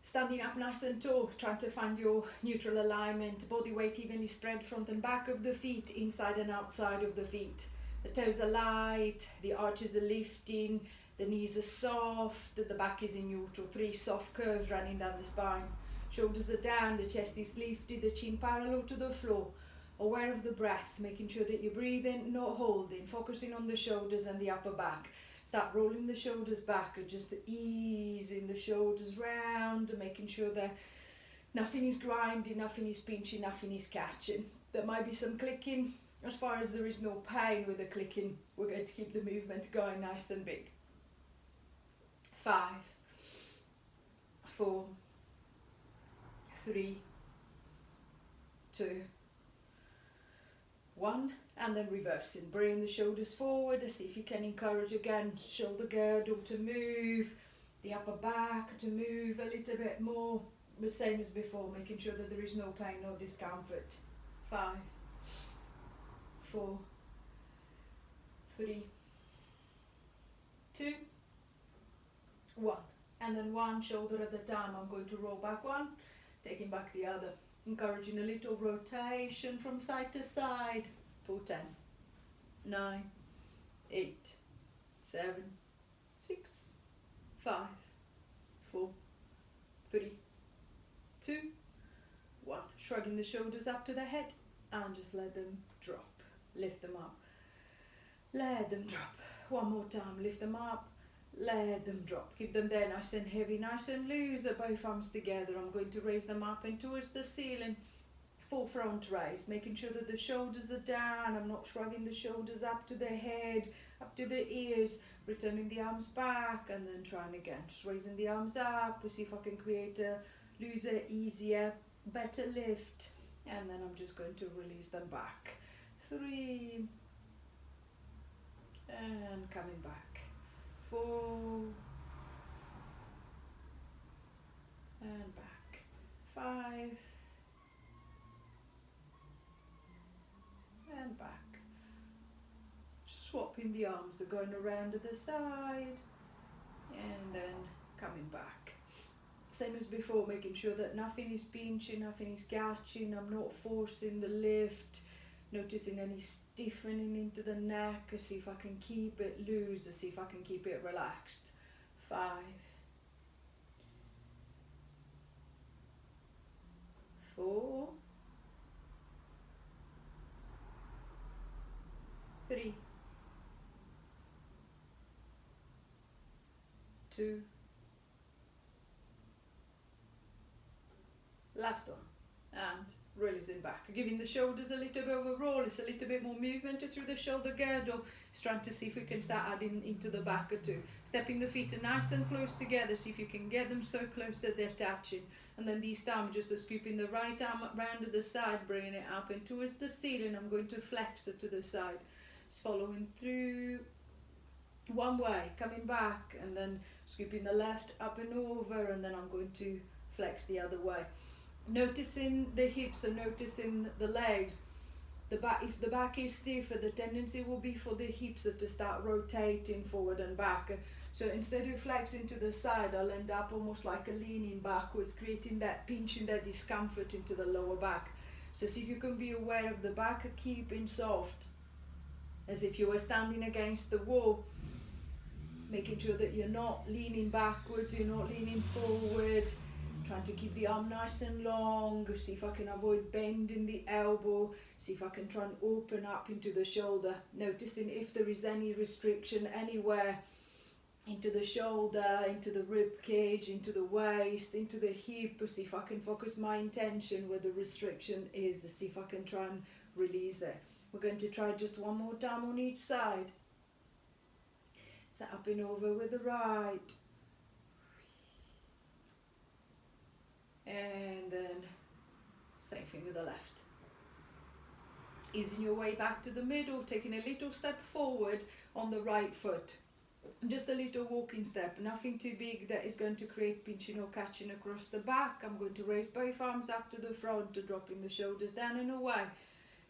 Standing up nice and tall, trying to find your neutral alignment, body weight evenly spread front and back of the feet, inside and outside of the feet. The toes are light, the arches are lifting, the knees are soft, the back is in neutral. 3 soft curves running down the spine. Shoulders are down, the chest is lifted, the chin parallel to the floor. Aware of the breath, making sure that you're breathing, not holding, focusing on the shoulders and the upper back. Start rolling the shoulders back and just easing the shoulders round and making sure that nothing is grinding, nothing is pinching, nothing is catching. There might be some clicking. As far as there is no pain with the clicking, we're going to keep the movement going nice and big. 5, 4, 3, 2, 1, and then reversing. Bring the shoulders forward. See if you can encourage again, shoulder girdle to move, the upper back to move a little bit more, the same as before, making sure that there is no pain, no discomfort. 5, 4, 3, 2, 1, and then one shoulder at a time. I'm going to roll back one, taking back the other, encouraging a little rotation from side to side. For 10, 9, 8, 7, 6, 5, 4, 3, 2, 1. Shrugging the shoulders up to the head and just let them drop. Lift them up. Let them drop. One more time. Lift them up. Let them drop. Keep them there nice and heavy, nice and loose. Both arms together. I'm going to raise them up and towards the ceiling. Full front raise, making sure that the shoulders are down. I'm not shrugging the shoulders up to the head, up to the ears. Returning the arms back and then trying again. Just raising the arms up. We'll see if I can create a looser, easier, better lift. And then I'm just going to release them back. 3. And coming back. 4. And back. 5. And back. Swapping the arms, they're going around to the side and then coming back. Same as before, making sure that nothing is pinching, nothing is catching. I'm not forcing the lift. Noticing any stiffening into the neck. See if I can keep it loose, see if I can keep it relaxed. 5, 4, 3, 2, last one, and releasing back, giving the shoulders a little bit of a roll. It's a little bit more movement through the shoulder girdle. It's trying to see if we can start adding into the back or two. Stepping the feet are nice and close together, see if you can get them so close that they're touching. And then this time just scooping the right arm round to the side, bringing it up and towards the ceiling. I'm going to flex it to the side. Just following through one way, coming back, and then scooping the left up and over, and then I'm going to flex the other way. Noticing the hips and noticing the legs. The back, if the back is stiffer, the tendency will be for the hips to start rotating forward and back. So instead of flexing to the side, I'll end up almost like a leaning backwards, creating that pinching, that discomfort into the lower back. So see if you can be aware of the back keeping soft, as if you were standing against the wall, making sure that you're not leaning backwards, you're not leaning forward, trying to keep the arm nice and long. See if I can avoid bending the elbow, see if I can try and open up into the shoulder, noticing if there is any restriction anywhere, into the shoulder, into the rib cage, into the waist, into the hip. See if I can focus my intention where the restriction is, see if I can try and release it. We're going to try just one more time on each side. So up and over with the right. And then same thing with the left. Easing your way back to the middle, taking a little step forward on the right foot. Just a little walking step, nothing too big that is going to create pinching or catching across the back. I'm going to raise both arms up to the front, to dropping the shoulders down and away.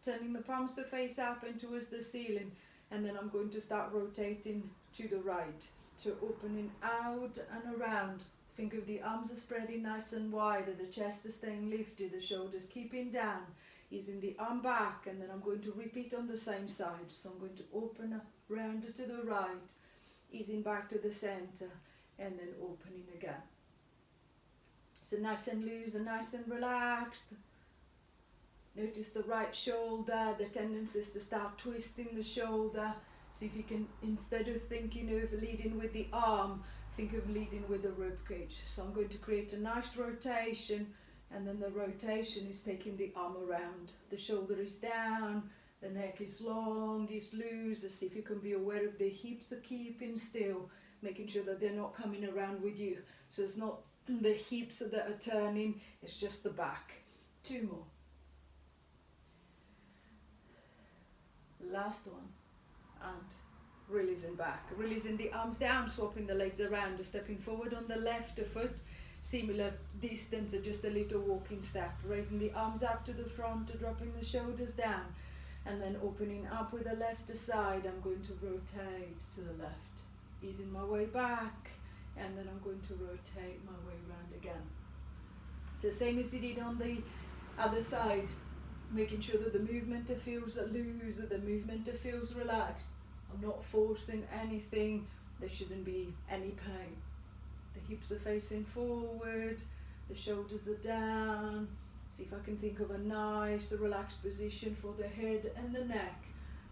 Turning the palms to face up and towards the ceiling, and then I'm going to start rotating to the right, so opening out and around, Think of the arms are spreading nice and wide, and the chest is staying lifted, the shoulders keeping down, easing the arm back, and then I'm going to repeat on the same side. So I'm going to open up, round to the right, easing back to the center, and then opening again. So nice and loose and nice and relaxed. Notice the right shoulder, the tendency is to start twisting the shoulder. See if you can, instead of thinking of leading with the arm, think of leading with the rib cage. So I'm going to create a nice rotation, and then the rotation is taking the arm around. The shoulder is down, the neck is long, is loose. See if you can be aware of the hips are keeping still, making sure that they're not coming around with you. So it's not the hips that are turning, it's just the back. 2 more. Last one. And releasing back, releasing the arms down, swapping the legs around, stepping forward on the left foot, similar distance or just a little walking step, raising the arms up to the front, dropping the shoulders down, and then opening up with the left side. I'm going to rotate to the left, easing my way back, and then I'm going to rotate my way around again. So same as you did on the other side, making sure that the movement feels loose, that the movement feels relaxed. I'm not forcing anything, there shouldn't be any pain. The hips are facing forward, the shoulders are down. See if I can think of a nice relaxed position for the head and the neck.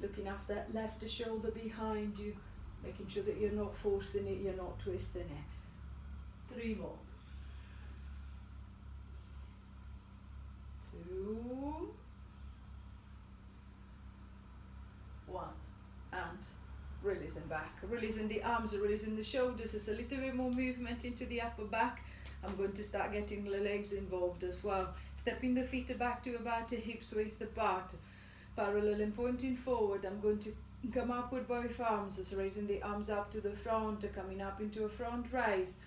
Looking after that left shoulder behind you, making sure that you're not forcing it, you're not twisting it. 3 more. 2, 1, and releasing back, releasing the arms, releasing the shoulders. There's a little bit more movement into the upper back. I'm going to start getting the legs involved as well, stepping the feet back to about the hips width apart, parallel and pointing forward. I'm going to come up with both arms, as raising the arms up to the front, coming up into a front raise.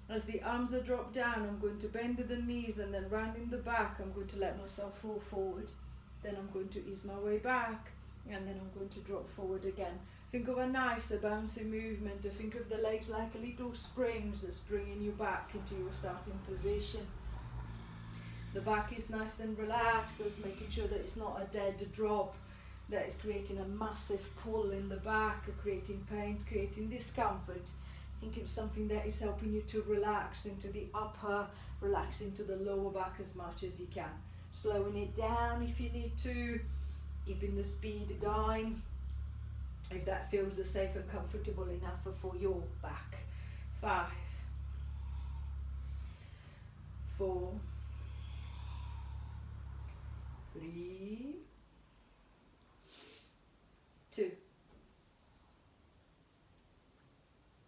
As the arms are dropped down, I'm going to bend the knees, and then rounding the back, I'm going to let myself fall forward. Then I'm going to ease my way back, and then I'm going to drop forward again. Think of a nice bouncy movement. Think of the legs like little springs that's bringing you back into your starting position. The back is nice and relaxed, that's making sure that it's not a dead drop, that is creating a massive pull in the back, creating pain, creating discomfort. Think of something that is helping you to relax into the upper, relax into the lower back as much as you can. Slowing it down if you need to, keeping the speed going, if that feels safe and comfortable enough for your back. 5, 4, 3, 2,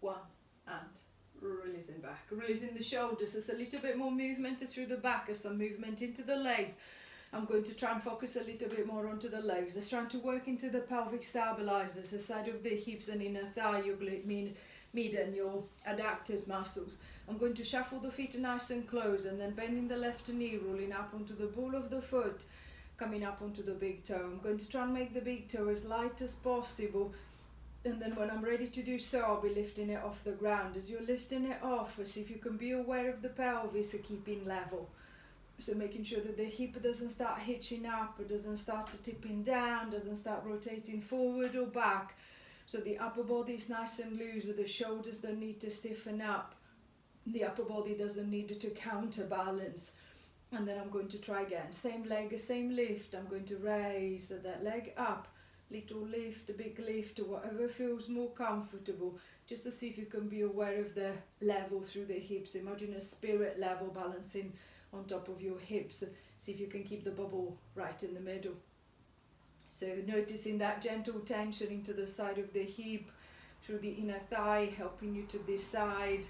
1, and releasing back, releasing the shoulders. There's a little bit more movement through the back, as some movement into the legs. I'm going to try and focus a little bit more onto the legs. Just trying to work into the pelvic stabilizers, the side of the hips and inner thigh, your glute mid and your adductors muscles. I'm going to shuffle the feet nice and close, and then bending the left knee, rolling up onto the ball of the foot, coming up onto the big toe. I'm going to try and make the big toe as light as possible, and then when I'm ready to do so, I'll be lifting it off the ground. As you're lifting it off, see if you can be aware of the pelvis, keeping level. So making sure that the hip doesn't start hitching up, it doesn't start tipping down, doesn't start rotating forward or back. So the upper body is nice and loose, the shoulders don't need to stiffen up. The upper body doesn't need to counterbalance. And then I'm going to try again. Same leg, same lift. I'm going to raise that leg up. Little lift, a big lift, whatever feels more comfortable. Just to see if you can be aware of the level through the hips. Imagine a spirit level balancing on top of your hips. See if you can keep the bubble right in the middle. So noticing that gentle tension into the side of the hip, through the inner thigh, helping you to decide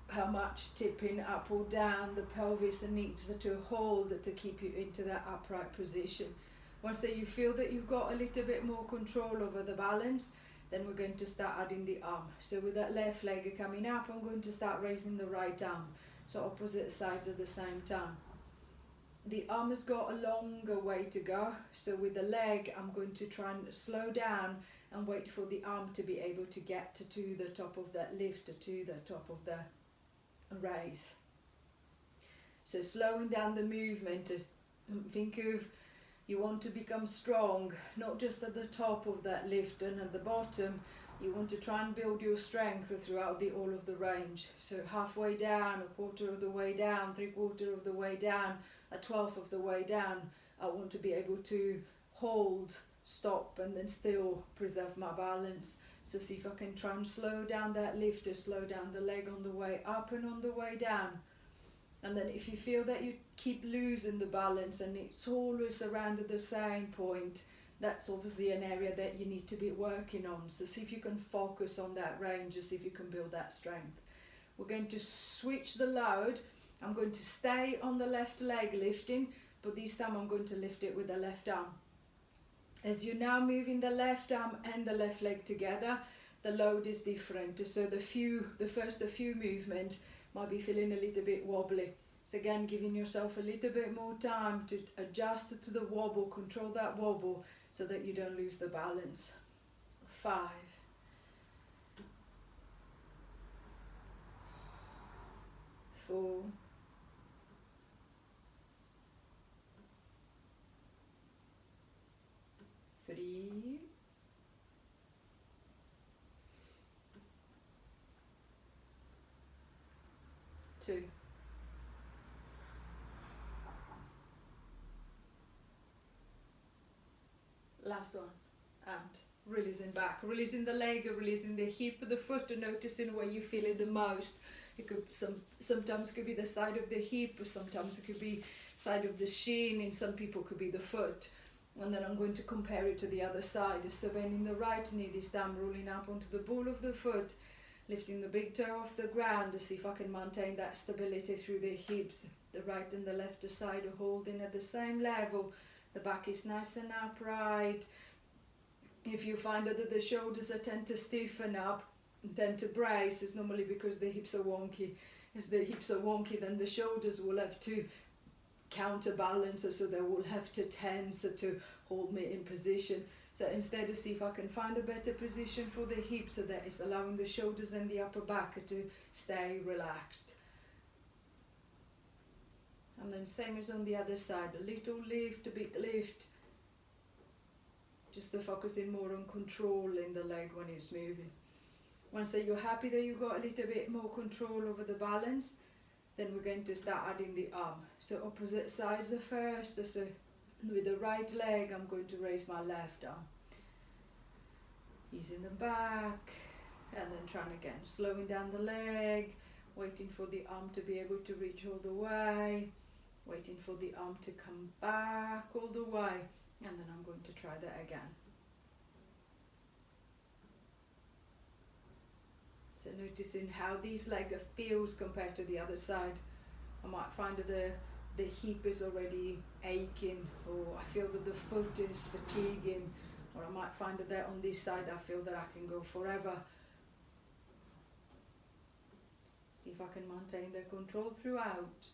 how much tipping up or down the pelvis needs to hold to keep you into that upright position. Once that you feel that you've got a little bit more control over the balance, then we're going to start adding the arm. So with that left leg coming up, I'm going to start raising the right arm. So opposite sides at the same time. The arm has got a longer way to go, so with the leg I'm going to try and slow down and wait for the arm to be able to get to the top of that lift, to the top of the raise. So slowing down the movement, think of, you want to become strong, not just at the top of that lift and at the bottom. You want to try and build your strength throughout the all of the range. So halfway down, a quarter of the way down, 3/4 of the way down, a 12th of the way down. I want to be able to hold, stop, and then still preserve my balance. So see if I can try and slow down that lift, or slow down the leg on the way up and on the way down. And then if you feel that you keep losing the balance and it's always around the same point, that's obviously an area that you need to be working on. So see if you can focus on that range, or see if you can build that strength. We're going to switch the load. I'm going to stay on the left leg lifting, but this time I'm going to lift it with the left arm. As you're now moving the left arm and the left leg together, the load is different. So the first few movements might be feeling a little bit wobbly. So again, giving yourself a little bit more time to adjust to the wobble, control that wobble, so that you don't lose the balance. 5, 4, 3, 2, last one, and releasing back, releasing the leg, releasing the hip, the foot, and noticing where you feel it the most. It could sometimes could be the side of the hip, or sometimes it could be side of the shin, and some people could be the foot. And then I'm going to compare it to the other side. So bending the right knee, this time rolling up onto the ball of the foot, lifting the big toe off the ground to see if I can maintain that stability through the hips. The right and the left side are holding at the same level. The back is nice and upright. If you find that the shoulders tend to stiffen up, tend to brace, it's normally because the hips are wonky. As the hips are wonky, then the shoulders will have to counterbalance, so they will have to tense to hold me in position. So instead, to see if I can find a better position for the hips, so that it's allowing the shoulders and the upper back to stay relaxed. And then same as on the other side, a little lift, a big lift, just to focusing more on controlling the leg when it's moving. Once that you're happy that you've got a little bit more control over the balance, then we're going to start adding the arm. So opposite sides are first. So with the right leg, I'm going to raise my left arm, easing them back, and then trying again, slowing down the leg, waiting for the arm to be able to reach all the way, waiting for the arm to come back all the way, and then I'm going to try that again. So noticing how this leg feels compared to the other side. I might find that the hip is already aching, or I feel that the foot is fatiguing, or I might find that on this side I feel that I can go forever. See if I can maintain the control throughout.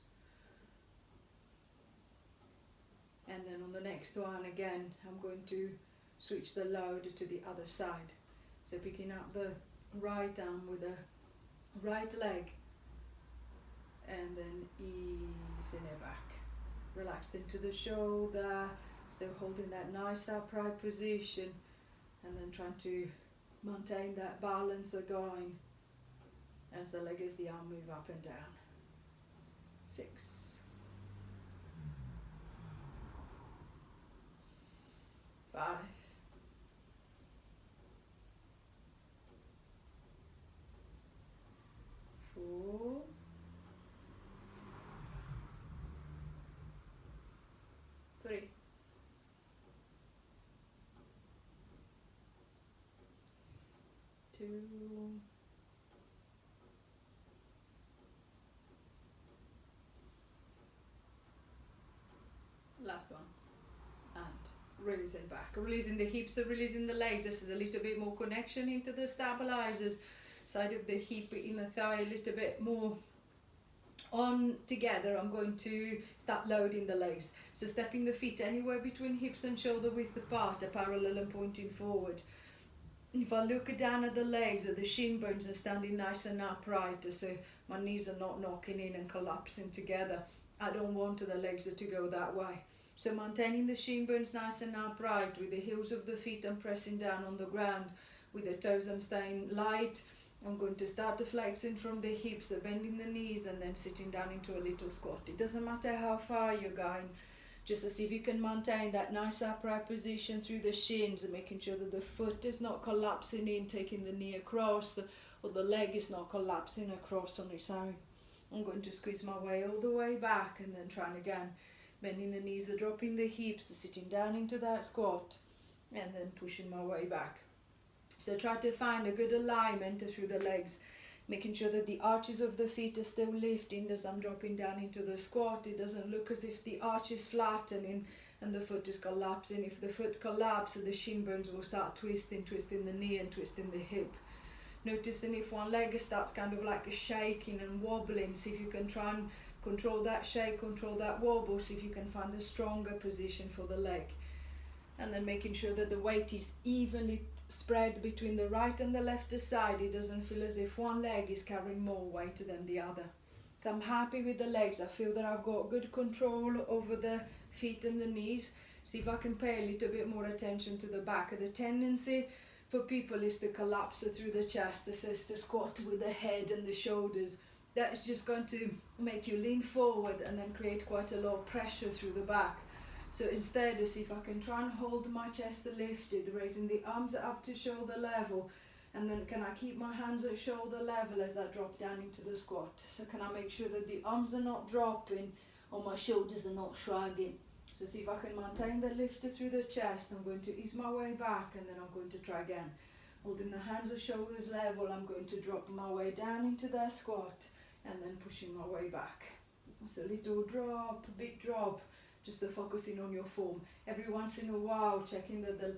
And then on the next one again, I'm going to switch the load to the other side. So picking up the right arm with the right leg, and then easing it back. Relaxed into the shoulder, still holding that nice upright position, and then trying to maintain that balance going as the leg, as the arm move up and down. 6, 5, 4, 3, 2, last one, and releasing back, releasing the hips, releasing the legs. This is a little bit more connection into the stabilizers, side of the hip, in the thigh, a little bit more on together. I'm going to start loading the legs, so stepping the feet anywhere between hips and shoulder width apart, parallel and pointing forward. if I look down at the legs, the shin bones are standing nice and upright, so my knees are not knocking in and collapsing together. I don't want the legs to go that way. So maintaining the shin bones nice and upright, with the heels of the feet I'm pressing down on the ground, with the toes I'm staying light. I'm going to start flexing from the hips, bending the knees, and then sitting down into a little squat. It doesn't matter how far you're going, just to see if you can maintain that nice upright position through the shins, and making sure that the foot is not collapsing in, taking the knee across, or the leg is not collapsing across on its own. I'm going to squeeze my way all the way back, and then trying again, bending the knees, dropping the hips, sitting down into that squat, and then pushing my way back. So try to find a good alignment through the legs, making sure that the arches of the feet are still lifting as I'm dropping down into the squat. It doesn't look as if the arch is flattening and the foot is collapsing. If the foot collapses, the shin bones will start twisting the knee and twisting the hip. Noticing if one leg starts kind of like shaking and wobbling, see if you can try and control that shake, control that wobble, see if you can find a stronger position for the leg. And then making sure that the weight is evenly spread between the right and the left side. It doesn't feel as if one leg is carrying more weight than the other. So I'm happy with the legs. I feel that I've got good control over the feet and the knees. See if I can pay a little bit more attention to the back. The tendency for people is to collapse through the chest, so it's to squat with the head and the shoulders. That's just going to make you lean forward and then create quite a lot of pressure through the back. So instead, see if I can try and hold my chest lifted, raising the arms up to shoulder level, and then can I keep my hands at shoulder level as I drop down into the squat. So can I make sure that the arms are not dropping or my shoulders are not shrugging. So see if I can maintain the lift through the chest. I'm going to ease my way back, and then I'm going to try again. Holding the hands at shoulders level, I'm going to drop my way down into that squat, and then pushing my way back. So little drop, big drop. Just focusing on your form. Every once in a while, checking that the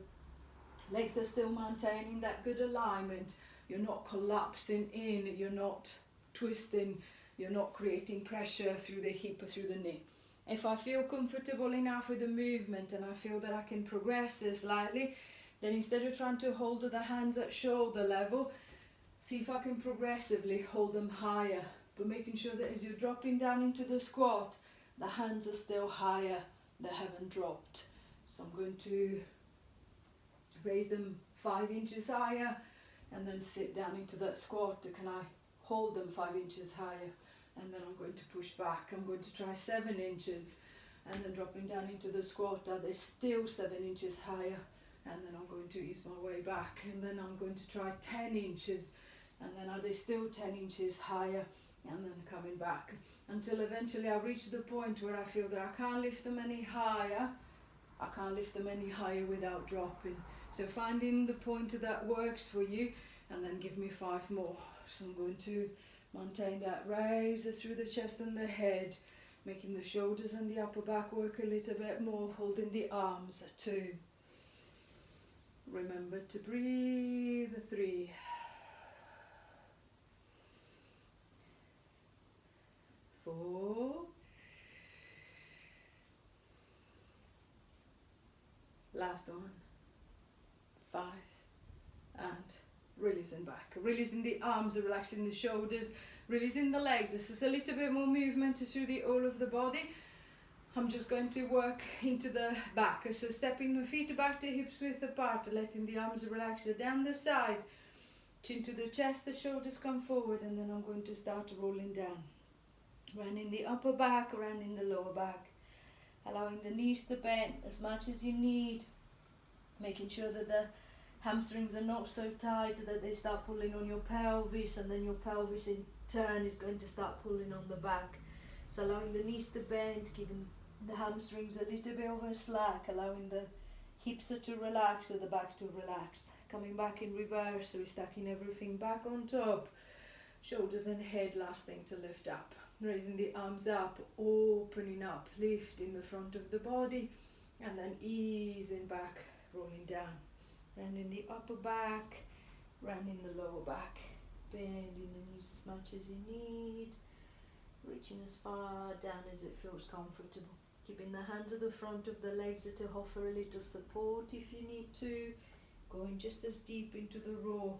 legs are still maintaining that good alignment. You're not collapsing in, you're not twisting, you're not creating pressure through the hip or through the knee. If I feel comfortable enough with the movement and I feel that I can progress slightly, then instead of trying to hold the hands at shoulder level, see if I can progressively hold them higher, but making sure that as you're dropping down into the squat, the hands are still higher, they haven't dropped. So I'm going to raise them 5 inches higher and then sit down into that squat. Can I hold them 5 inches higher? And then I'm going to push back. I'm going to try 7 inches and then dropping down into the squat. Are they still 7 inches higher? And then I'm going to ease my way back. And then I'm going to try 10 inches. And then are they still 10 inches higher? And then coming back until eventually I reach the point where I feel that I can't lift them any higher. I can't lift them any higher without dropping. So finding the point that works for you, and then give me 5 more. So I'm going to maintain that raise through the chest and the head, making the shoulders and the upper back work a little bit more, holding the arms 2. Remember to breathe 3. 4. Last one. 5. And releasing back. Releasing the arms, relaxing the shoulders, releasing the legs. This is a little bit more movement through the whole of the body. I'm just going to work into the back. So stepping the feet back to hips width apart, letting the arms relax down the side, chin to the chest, the shoulders come forward, and then I'm going to start rolling down. Rounding the upper back, rounding the lower back. Allowing the knees to bend as much as you need. Making sure that the hamstrings are not so tight that they start pulling on your pelvis, and then your pelvis in turn is going to start pulling on the back. So allowing the knees to bend, giving the hamstrings a little bit of a slack, allowing the hips to relax and the back to relax. Coming back in reverse, so we're stacking everything back on top. Shoulders and head, last thing to lift up. Raising the arms up, opening up, lifting the front of the body, and then easing back, rolling down. Rounding the upper back, rounding the lower back. Bending the knees as much as you need. Reaching as far down as it feels comfortable. Keeping the hands at the front of the legs to offer a little support if you need to. going just as deep into the row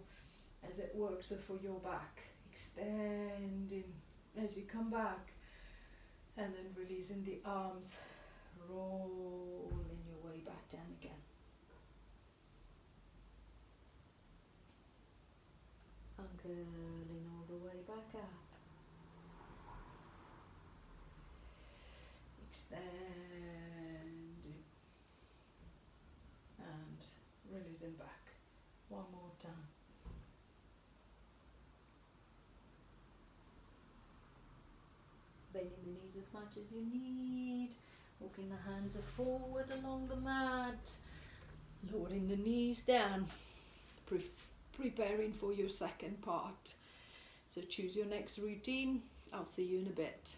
as it works for your back, extending as you come back, and then releasing the arms, rolling your way back down again. And curling all the way back up. Extending and releasing back. One more time. Bending the knees as much as you need. Walking the hands forward along the mat. Lowering the knees down. Preparing for your second part. So choose your next routine. I'll see you in a bit.